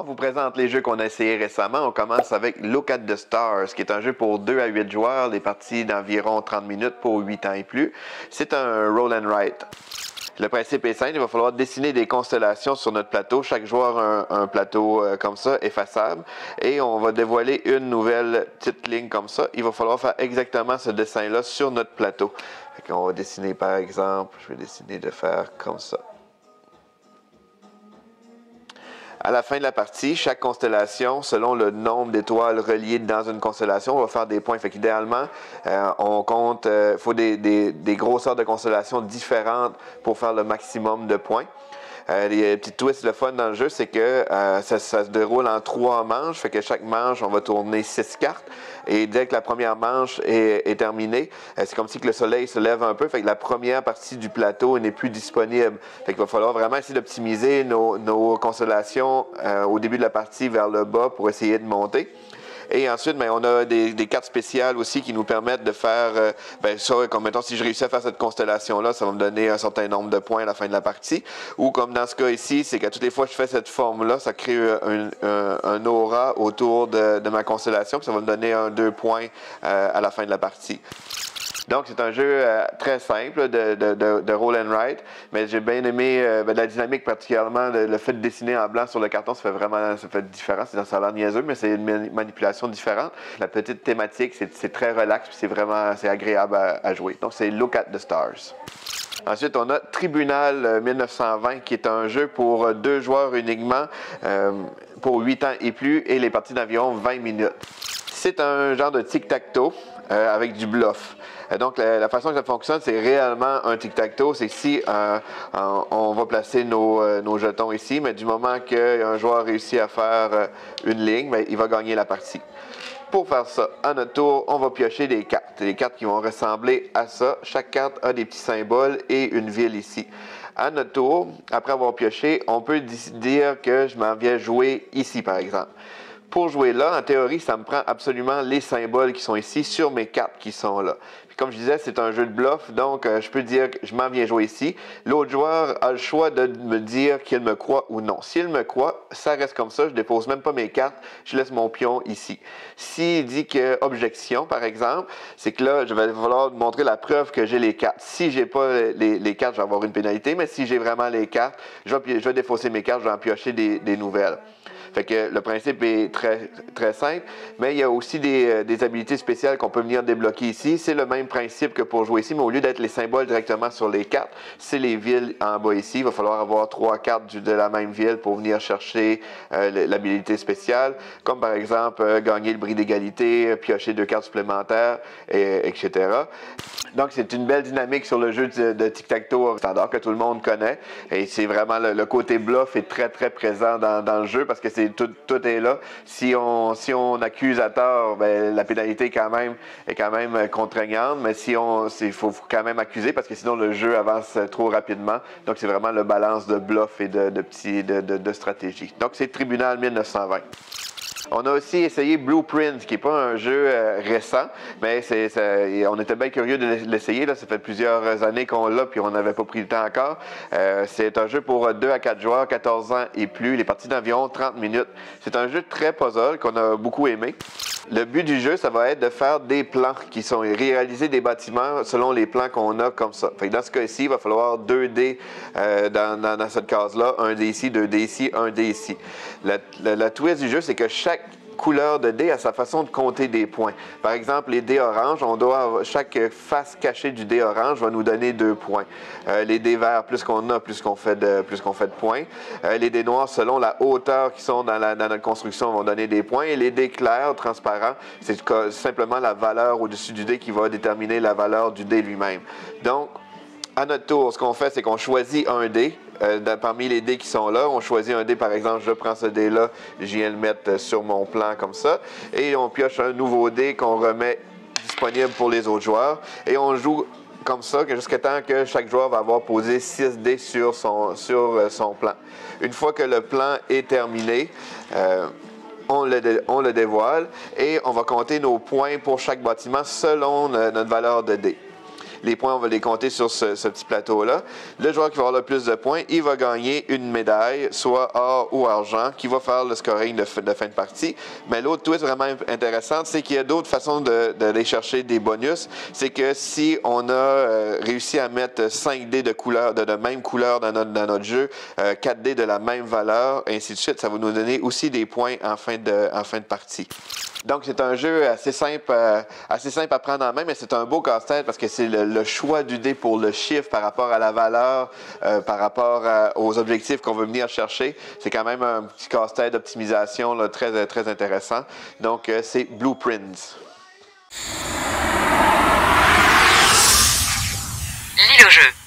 On vous présente les jeux qu'on a essayés récemment. On commence avec Look at the Stars, qui est un jeu pour 2 à 8 joueurs, des parties d'environ 30 minutes pour 8 ans et plus. C'est un roll and write. Le principe est simple, il va falloir dessiner des constellations sur notre plateau. Chaque joueur a un plateau comme ça, effaçable. Et on va dévoiler une nouvelle petite ligne comme ça. Il va falloir faire exactement ce dessin-là sur notre plateau. On va dessiner par exemple, je vais dessiner de faire comme ça. À la fin de la partie, chaque constellation, selon le nombre d'étoiles reliées dans une constellation, on va faire des points. Fait qu'idéalement, on compte, faut des grosseurs de constellations différentes pour faire le maximum de points. Les petits twists, le fun dans le jeu, c'est que ça se déroule en 3 manches. Fait que chaque manche, on va tourner 6 cartes. Et dès que la première manche est terminée, c'est comme si que le soleil se lève un peu. Fait que la première partie du plateau n'est plus disponible. Fait qu'il va falloir vraiment essayer d'optimiser nos constellations au début de la partie vers le bas pour essayer de monter. Et ensuite, on a des cartes spéciales aussi qui nous permettent de faire, ça, comme mettons, si je réussis à faire cette constellation-là, ça va me donner un certain nombre de points à la fin de la partie. Ou comme dans ce cas ici, c'est qu'à toutes les fois que je fais cette forme-là, ça crée un aura autour de ma constellation, puis ça va me donner 2 points à la fin de la partie. Donc, c'est un jeu très simple de roll and write, mais j'ai bien aimé la dynamique, particulièrement le fait de dessiner en blanc sur le carton, ça fait différent. Ça a l'air niaiseux, mais c'est une manipulation différente. La petite thématique, c'est très relax, puis c'est agréable à jouer. Donc, c'est Look at the Stars. Ensuite, on a Tribunal 1920, qui est un jeu pour 2 joueurs uniquement, pour 8 ans et plus, et les parties d'environ 20 minutes. C'est un genre de tic-tac-toe avec du bluff. Donc, la façon que ça fonctionne, c'est réellement un tic-tac-toe. C'est si on va placer nos jetons ici, mais du moment qu'un joueur réussit à faire une ligne, il va gagner la partie. Pour faire ça, à notre tour, on va piocher des cartes. Des cartes qui vont ressembler à ça. Chaque carte a des petits symboles et une ville ici. À notre tour, après avoir pioché, on peut dire que je m'en viens jouer ici, par exemple. Pour jouer là, en théorie, ça me prend absolument les symboles qui sont ici sur mes cartes qui sont là. Puis comme je disais, c'est un jeu de bluff, donc je peux dire que je m'en viens jouer ici. L'autre joueur a le choix de me dire qu'il me croit ou non. S'il me croit, ça reste comme ça, je dépose même pas mes cartes, je laisse mon pion ici. S'il dit que objection, par exemple, c'est que là, je vais falloir montrer la preuve que j'ai les cartes. Si j'ai pas les cartes, je vais avoir une pénalité, mais si j'ai vraiment les cartes, je vais défausser mes cartes, je vais en piocher des nouvelles. Fait que le principe est très, très simple, mais il y a aussi des habilités spéciales qu'on peut venir débloquer ici. C'est le même principe que pour jouer ici, mais au lieu d'être les symboles directement sur les cartes, c'est les villes en bas ici. Il va falloir avoir 3 cartes de la même ville pour venir chercher l'habilité spéciale, comme par exemple gagner le bris d'égalité, piocher 2 cartes supplémentaires, etc. Donc, c'est une belle dynamique sur le jeu de tic-tac-toe standard que tout le monde connaît. Et c'est vraiment le côté bluff est très, très présent dans le jeu parce que tout est là. Si on accuse à tort, la pénalité est quand même contraignante, mais il faut quand même accuser parce que sinon le jeu avance trop rapidement. Donc, c'est vraiment le balance de bluff et de stratégie. Donc, c'est Tribunal 1920. On a aussi essayé Blueprint, qui n'est pas un jeu récent, mais on était bien curieux de l'essayer. Ça fait plusieurs années qu'on l'a, puis on n'avait pas pris le temps encore. C'est un jeu pour 2 à 4 joueurs, 14 ans et plus, les parties d'environ 30 minutes. C'est un jeu très puzzle qu'on a beaucoup aimé. Le but du jeu, ça va être de faire des plans qui sont réaliser des bâtiments selon les plans qu'on a comme ça. Fait que dans ce cas-ci, il va falloir 2 dés dans cette case-là, 1 dé ici, 2 dés ici, 1 dé ici. La twist du jeu, c'est que chaque couleur de dé a sa façon de compter des points. Par exemple, les dés oranges, chaque face cachée du dé orange va nous donner 2 points. Les dés verts, plus qu'on a, plus qu'on fait de points. Les dés noirs, selon la hauteur qui sont dans notre construction, vont donner des points. Et les dés clairs, transparents, c'est simplement la valeur au-dessus du dé qui va déterminer la valeur du dé lui-même. Donc, à notre tour, ce qu'on fait, c'est qu'on choisit un dé. Parmi les dés qui sont là, on choisit un dé, par exemple, je prends ce dé-là, je viens le mettre sur mon plan comme ça, et on pioche un nouveau dé qu'on remet disponible pour les autres joueurs, et on joue comme ça jusqu'à temps que chaque joueur va avoir posé 6 dés sur son plan. Une fois que le plan est terminé, on le dévoile, et on va compter nos points pour chaque bâtiment selon notre valeur de dés. Les points, on va les compter sur ce petit plateau-là. Le joueur qui va avoir le plus de points, il va gagner une médaille, soit or ou argent, qui va faire le scoring de fin de partie. Mais l'autre twist vraiment intéressant, c'est qu'il y a d'autres façons d'aller chercher des bonus. C'est que si on a réussi à mettre 5 dés de couleur, de même couleur dans notre jeu, 4 dés de la même valeur, ainsi de suite, ça va nous donner aussi des points en fin de partie. Donc, c'est un jeu assez simple à prendre en main, mais c'est un beau casse-tête parce que c'est le choix du dé pour le chiffre par rapport à la valeur, par rapport aux objectifs qu'on veut venir chercher. C'est quand même un petit casse-tête d'optimisation là, très, très intéressant. Donc, c'est Blueprints. Lis le jeu.